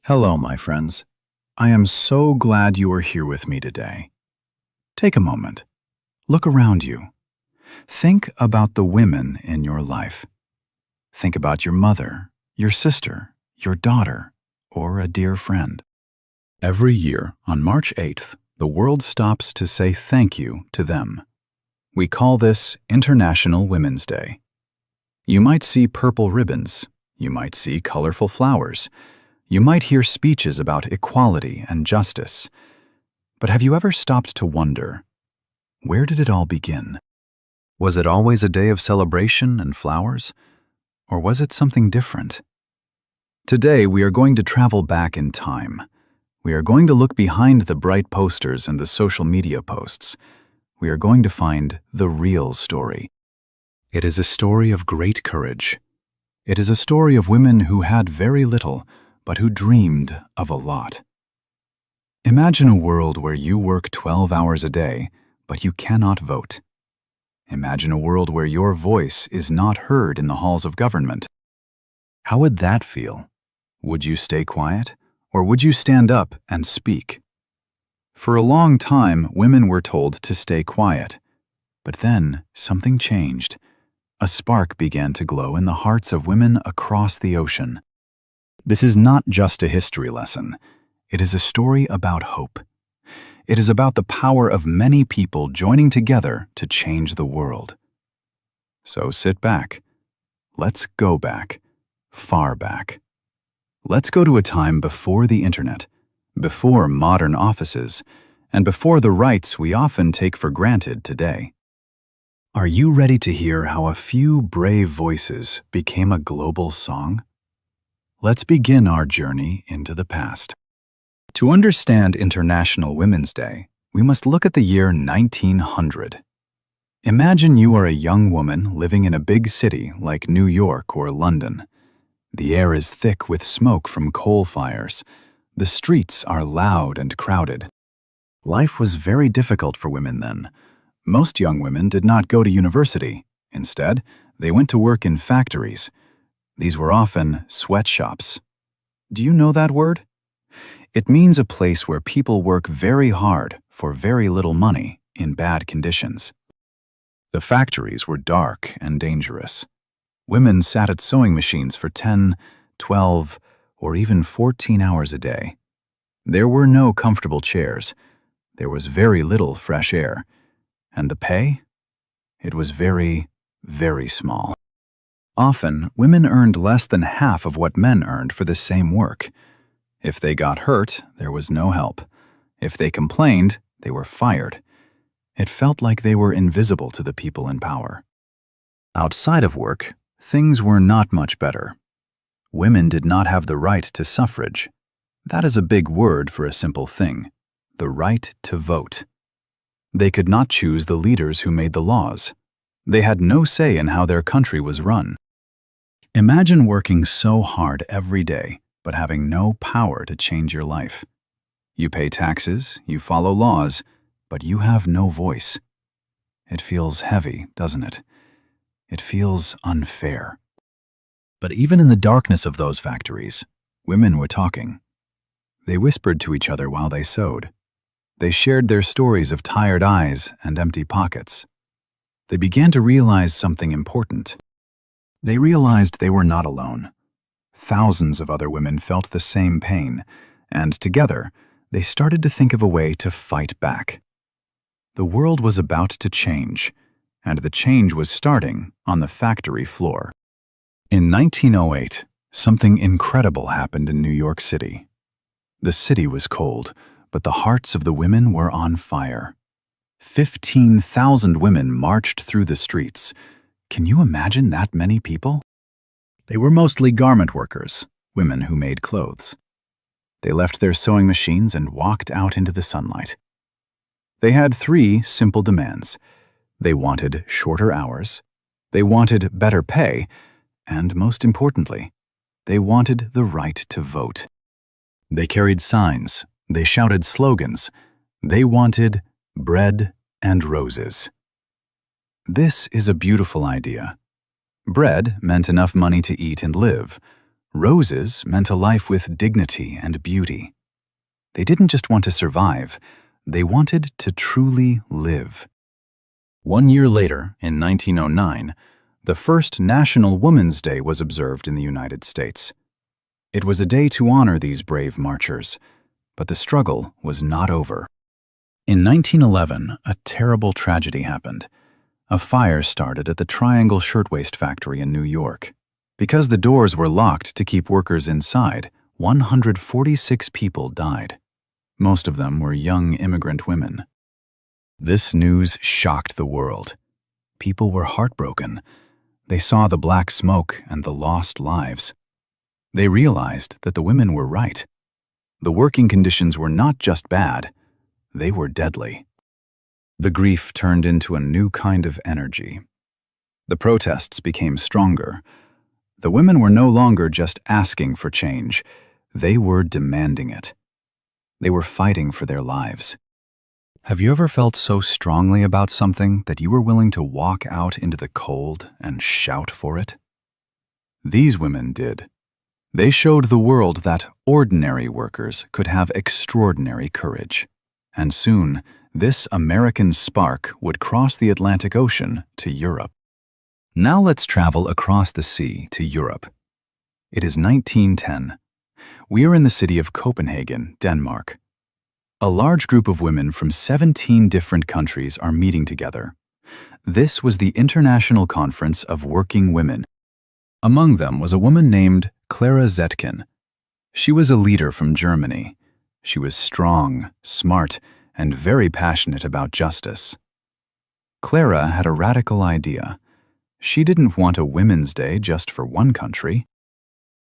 Hello, my friends. I am so glad you are here with me today. Take a moment. Look around you. Think about the women in your life. Think about your mother, your sister, your daughter, or a dear friend. Every year, on March 8th, the world stops to say thank you to them. We call this International Women's Day. You might see purple ribbons. You might see colorful flowers. You might hear speeches about equality and justice. But have you ever stopped to wonder, where did it all begin? Was it always a day of celebration and flowers? Or was it something different? Today, we are going to travel back in time. We are going to look behind the bright posters and the social media posts. We are going to find the real story. It is a story of great courage. It is a story of women who had very little, but who dreamed of a lot. Imagine a world where you work 12 hours a day, but you cannot vote. Imagine a world where your voice is not heard in the halls of government. How would that feel? Would you stay quiet, or would you stand up and speak? For a long time, women were told to stay quiet. But then, something changed. A spark began to glow in the hearts of women across the ocean. This is not just a history lesson. It is a story about hope. It is about the power of many people joining together to change the world. So sit back. Let's go back, far back. Let's go to a time before the internet, before modern offices, and before the rights we often take for granted today. Are you ready to hear how a few brave voices became a global song? Let's begin our journey into the past. To understand International Women's Day, we must look at the year 1900. Imagine you are a young woman living in a big city like New York or London. The air is thick with smoke from coal fires. The streets are loud and crowded. Life was very difficult for women then. Most young women did not go to university. Instead, they went to work in factories. These were often sweatshops. Do you know that word? It means a place where people work very hard for very little money in bad conditions. The factories were dark and dangerous. Women sat at sewing machines for 10, 12, or even 14 hours a day. There were no comfortable chairs. There was very little fresh air. And the pay? It was very, very small. Often, women earned less than half of what men earned for the same work. If they got hurt, there was no help. If they complained, they were fired. It felt like they were invisible to the people in power. Outside of work, things were not much better. Women did not have the right to suffrage. That is a big word for a simple thing: the right to vote. They could not choose the leaders who made the laws. They had no say in how their country was run. Imagine working so hard every day, but having no power to change your life. You pay taxes, you follow laws, but you have no voice. It feels heavy, doesn't it? It feels unfair. But even in the darkness of those factories, women were talking. They whispered to each other while they sewed. They shared their stories of tired eyes and empty pockets. They began to realize something important. They realized they were not alone. Thousands of other women felt the same pain, and together, they started to think of a way to fight back. The world was about to change, and the change was starting on the factory floor. In 1908, something incredible happened in New York City. The city was cold, but the hearts of the women were on fire. 15,000 women marched through the streets. Can you imagine that many people? They were mostly garment workers, women who made clothes. They left their sewing machines and walked out into the sunlight. They had 3 simple demands. They wanted shorter hours, they wanted better pay, and most importantly, they wanted the right to vote. They carried signs, they shouted slogans. They wanted bread and roses. This is a beautiful idea. Bread meant enough money to eat and live. Roses meant a life with dignity and beauty. They didn't just want to survive, they wanted to truly live. 1 year later, in 1909, the first National Women's Day was observed in the United States. It was a day to honor these brave marchers, but the struggle was not over. In 1911, a terrible tragedy happened. A fire started at the Triangle Shirtwaist Factory in New York. Because the doors were locked to keep workers inside, 146 people died. Most of them were young immigrant women. This news shocked the world. People were heartbroken. They saw the black smoke and the lost lives. They realized that the women were right. The working conditions were not just bad, they were deadly. The grief turned into a new kind of energy. The protests became stronger. The women were no longer just asking for change, they were demanding it. They were fighting for their lives. Have you ever felt so strongly about something that you were willing to walk out into the cold and shout for it? These women did. They showed the world that ordinary workers could have extraordinary courage. And soon, this American spark would cross the Atlantic Ocean to Europe. Now let's travel across the sea to Europe. It is 1910. We are in the city of Copenhagen, Denmark. A large group of women from 17 different countries are meeting together. This was the International Conference of Working Women. Among them was a woman named Clara Zetkin. She was a leader from Germany. She was strong, smart, and very passionate about justice. Clara had a radical idea. She didn't want a Women's Day just for one country.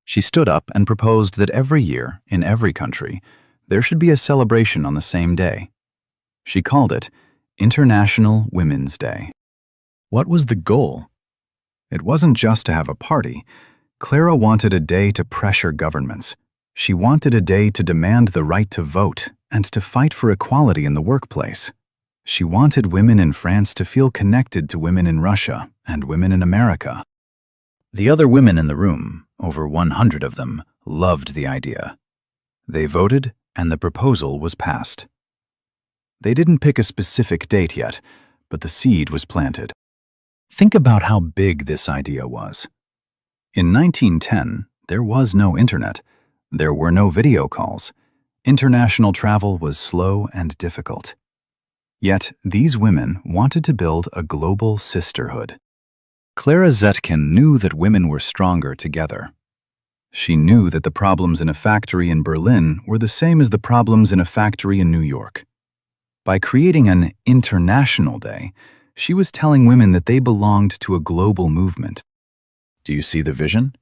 She stood up and proposed that every year, in every country, there should be a celebration on the same day. She called it International Women's Day. What was the goal? It wasn't just to have a party. Clara wanted a day to pressure governments. She wanted a day to demand the right to vote and to fight for equality in the workplace. She wanted women in France to feel connected to women in Russia and women in America. The other women in the room, over 100 of them, loved the idea. They voted, and the proposal was passed. They didn't pick a specific date yet, but the seed was planted. Think about how big this idea was. In 1910, there was no internet. There were no video calls. International travel was slow and difficult. Yet, these women wanted to build a global sisterhood. Clara Zetkin knew that women were stronger together. She knew that the problems in a factory in Berlin were the same as the problems in a factory in New York. By creating an International Day, she was telling women that they belonged to a global movement. Do you see the vision?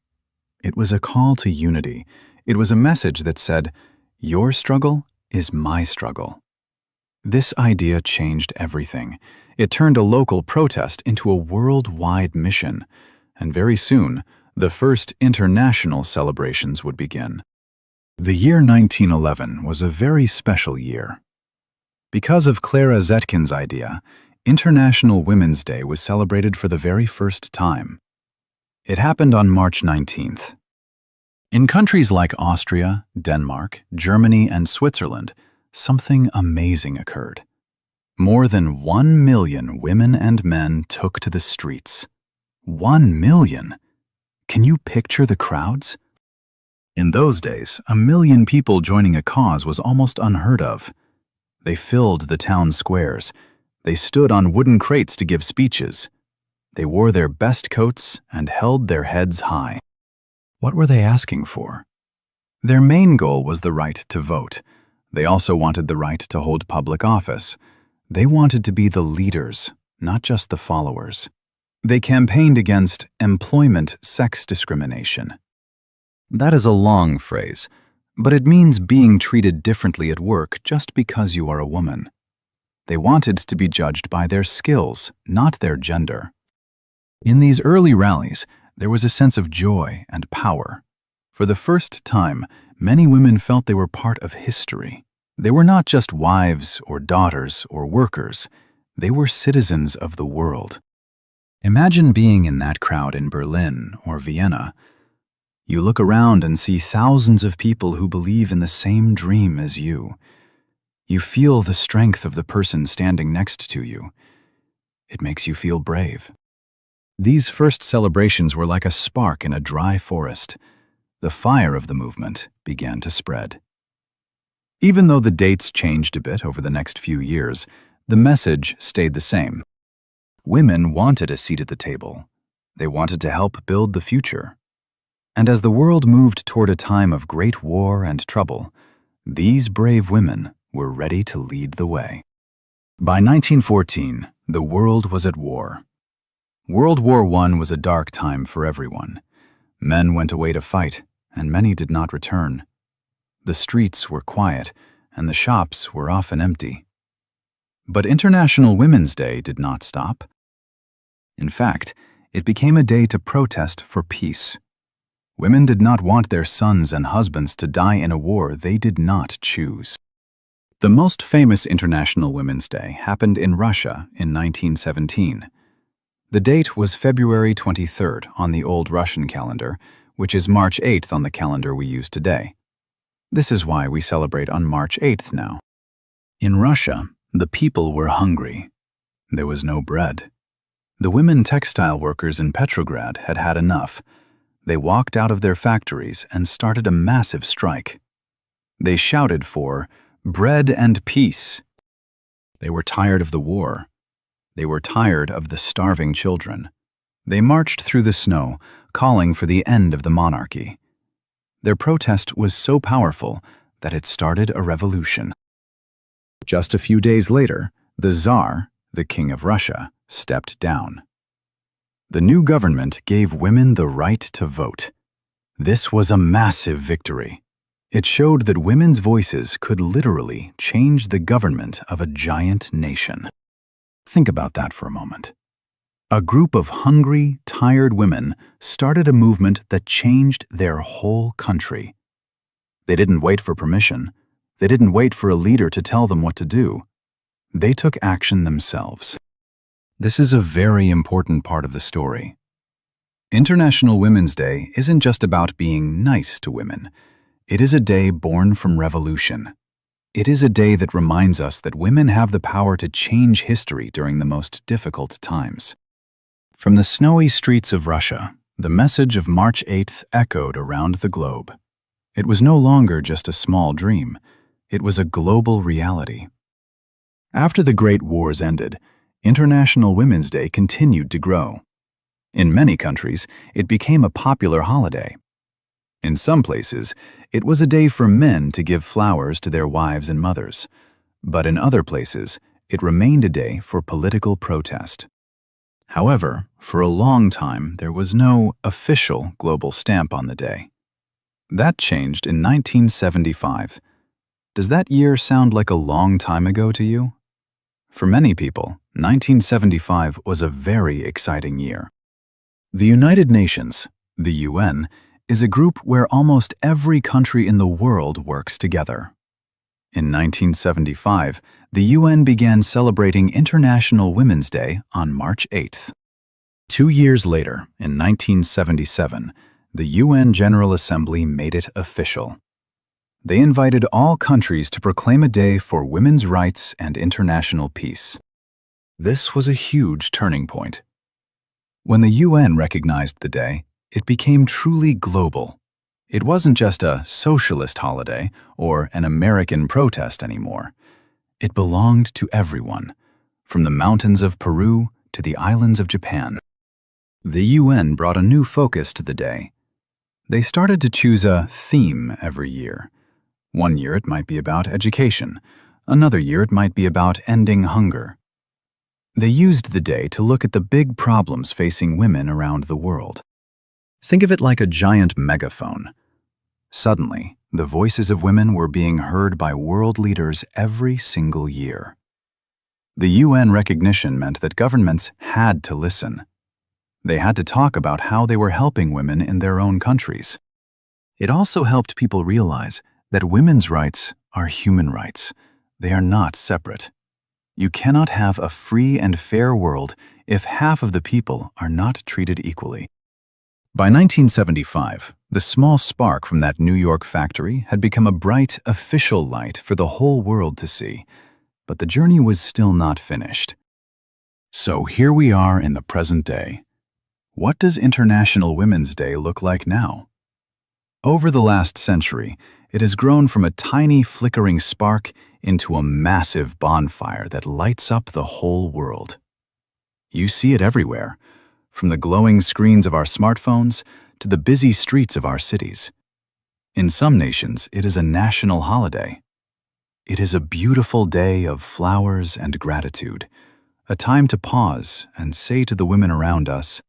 It was a call to unity. It was a message that said, "Your struggle is my struggle." This idea changed everything. It turned a local protest into a worldwide mission, and very soon, the first international celebrations would begin. The year 1911 was a very special year. Because of Clara Zetkin's idea, International Women's Day was celebrated for the very first time. It happened on March 19th. In countries like Austria, Denmark, Germany, and Switzerland, something amazing occurred. More than 1 million women and men took to the streets. 1 million! Can you picture the crowds? In those days, 1 million people joining a cause was almost unheard of. They filled the town squares. They stood on wooden crates to give speeches. They wore their best coats and held their heads high. What were they asking for? Their main goal was the right to vote. They also wanted the right to hold public office. They wanted to be the leaders, not just the followers. They campaigned against employment sex discrimination. That is a long phrase, but it means being treated differently at work just because you are a woman. They wanted to be judged by their skills, not their gender. In these early rallies, there was a sense of joy and power. For the first time, many women felt they were part of history. They were not just wives or daughters or workers. They were citizens of the world. Imagine being in that crowd in Berlin or Vienna. You look around and see thousands of people who believe in the same dream as you. You feel the strength of the person standing next to you. It makes you feel brave. These first celebrations were like a spark in a dry forest. The fire of the movement began to spread. Even though the dates changed a bit over the next few years, the message stayed the same. Women wanted a seat at the table. They wanted to help build the future. And as the world moved toward a time of great war and trouble, these brave women were ready to lead the way. By 1914, the world was at war. World War I was a dark time for everyone. Men went away to fight, and many did not return. The streets were quiet, and the shops were often empty. But International Women's Day did not stop. In fact, it became a day to protest for peace. Women did not want their sons and husbands to die in a war they did not choose. The most famous International Women's Day happened in Russia in 1917. The date was February 23rd on the old Russian calendar, which is March 8th on the calendar we use today. This is why we celebrate on March 8th now. In Russia, the people were hungry. There was no bread. The women textile workers in Petrograd had had enough. They walked out of their factories and started a massive strike. They shouted for bread and peace. They were tired of the war. They were tired of the starving children. They marched through the snow, calling for the end of the monarchy. Their protest was so powerful that it started a revolution. Just a few days later, the Tsar, the King of Russia, stepped down. The new government gave women the right to vote. This was a massive victory. It showed that women's voices could literally change the government of a giant nation. Think about that for a moment. A group of hungry, tired women started a movement that changed their whole country. They didn't wait for permission. They didn't wait for a leader to tell them what to do. They took action themselves. This is a very important part of the story. International Women's Day isn't just about being nice to women. It is a day born from revolution. It is a day that reminds us that women have the power to change history during the most difficult times. From the snowy streets of Russia, the message of March 8th echoed around the globe. It was no longer just a small dream. It was a global reality. After the Great Wars ended, International Women's Day continued to grow. In many countries, it became a popular holiday. In some places, it was a day for men to give flowers to their wives and mothers. But in other places, it remained a day for political protest. However, for a long time, there was no official global stamp on the day. That changed in 1975. Does that year sound like a long time ago to you? For many people, 1975 was a very exciting year. The United Nations, the UN, is a group where almost every country in the world works together. In 1975, the UN began celebrating International Women's Day on March 8th. 2 years later, in 1977, the UN General Assembly made it official. They invited all countries to proclaim a day for women's rights and international peace. This was a huge turning point. When the UN recognized the day, it became truly global. It wasn't just a socialist holiday or an American protest anymore. It belonged to everyone, from the mountains of Peru to the islands of Japan. The UN brought a new focus to the day. They started to choose a theme every year. One year it might be about education. Another year it might be about ending hunger. They used the day to look at the big problems facing women around the world. Think of it like a giant megaphone. Suddenly, the voices of women were being heard by world leaders every single year. The UN recognition meant that governments had to listen. They had to talk about how they were helping women in their own countries. It also helped people realize that women's rights are human rights. They are not separate. You cannot have a free and fair world if half of the people are not treated equally. By 1975, The small spark from that New York factory had become a bright, official light for the whole world to see, but the journey was still not finished. So here we are in the present day. What does International Women's Day look like now? Over the last century, it has grown from a tiny flickering spark into a massive bonfire that lights up the whole world. You see it everywhere, from the glowing screens of our smartphones to the busy streets of our cities. In some nations, it is a national holiday. It is a beautiful day of flowers and gratitude, a time to pause and say to the women around us,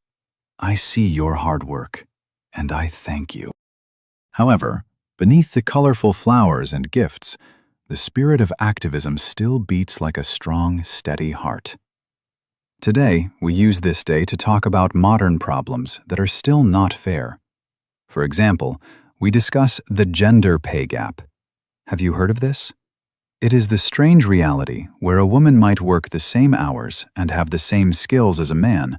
"I see your hard work, and I thank you." However, beneath the colorful flowers and gifts, the spirit of activism still beats like a strong, steady heart. Today, we use this day to talk about modern problems that are still not fair. For example, we discuss the gender pay gap. Have you heard of this? It is the strange reality where a woman might work the same hours and have the same skills as a man,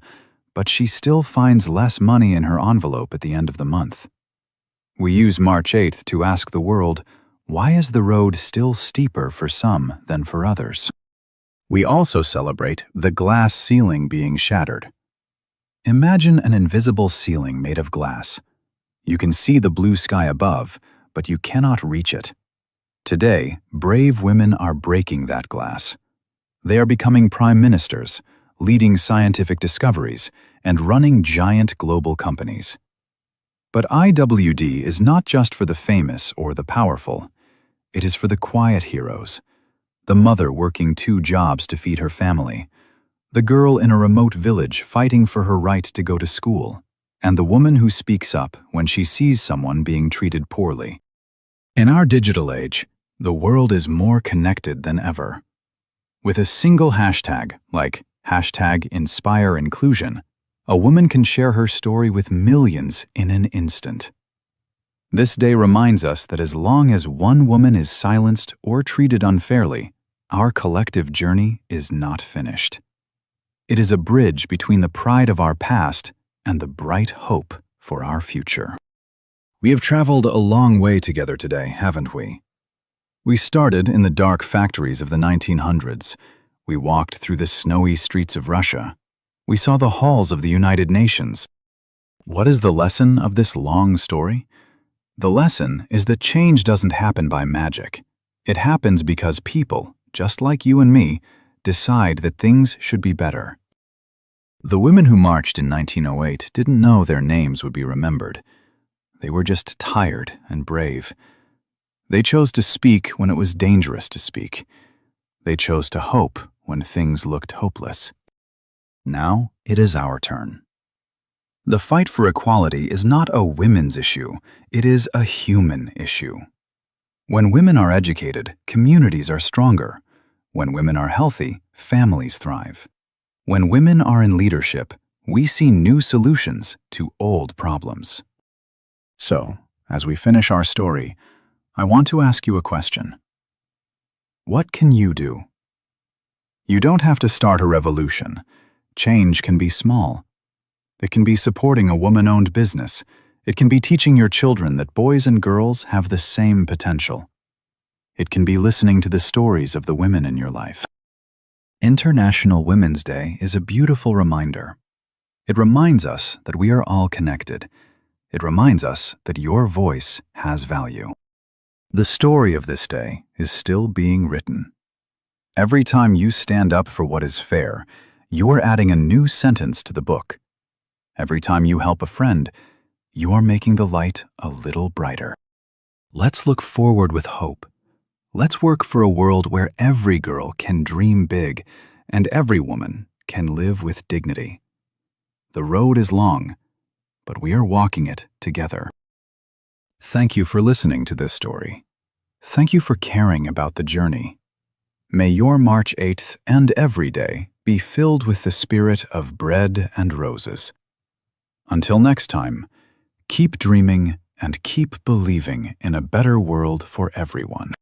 but she still finds less money in her envelope at the end of the month. We use March 8th to ask the world, why is the road still steeper for some than for others? We also celebrate the glass ceiling being shattered. Imagine an invisible ceiling made of glass. You can see the blue sky above, but you cannot reach it. Today, brave women are breaking that glass. They are becoming prime ministers, leading scientific discoveries, and running giant global companies. But IWD is not just for the famous or the powerful. It is for the quiet heroes, the mother working 2 jobs to feed her family, the girl in a remote village fighting for her right to go to school, and the woman who speaks up when she sees someone being treated poorly. In our digital age, the world is more connected than ever. With a single hashtag, like #InspireInclusion, a woman can share her story with millions in an instant. This day reminds us that as long as one woman is silenced or treated unfairly, our collective journey is not finished. It is a bridge between the pride of our past and the bright hope for our future. We have traveled a long way together today, haven't we? We started in the dark factories of the 1900s. We walked through the snowy streets of Russia. We saw the halls of the United Nations. What is the lesson of this long story? The lesson is that change doesn't happen by magic. It happens because people, just like you and me, decide that things should be better. The women who marched in 1908 didn't know their names would be remembered. They were just tired and brave. They chose to speak when it was dangerous to speak. They chose to hope when things looked hopeless. Now it is our turn. The fight for equality is not a women's issue, it is a human issue. When women are educated, communities are stronger. When women are healthy, families thrive. When women are in leadership, we see new solutions to old problems. So, as we finish our story, I want to ask you a question. What can you do? You don't have to start a revolution. Change can be small. It can be supporting a woman-owned business. It can be teaching your children that boys and girls have the same potential. It can be listening to the stories of the women in your life. International Women's Day is a beautiful reminder. It reminds us that we are all connected. It reminds us that your voice has value. The story of this day is still being written. Every time you stand up for what is fair, you are adding a new sentence to the book. Every time you help a friend, you are making the light a little brighter. Let's look forward with hope. Let's work for a world where every girl can dream big and every woman can live with dignity. The road is long, but we are walking it together. Thank you for listening to this story. Thank you for caring about the journey. May your March 8th and every day be filled with the spirit of bread and roses. Until next time, keep dreaming and keep believing in a better world for everyone.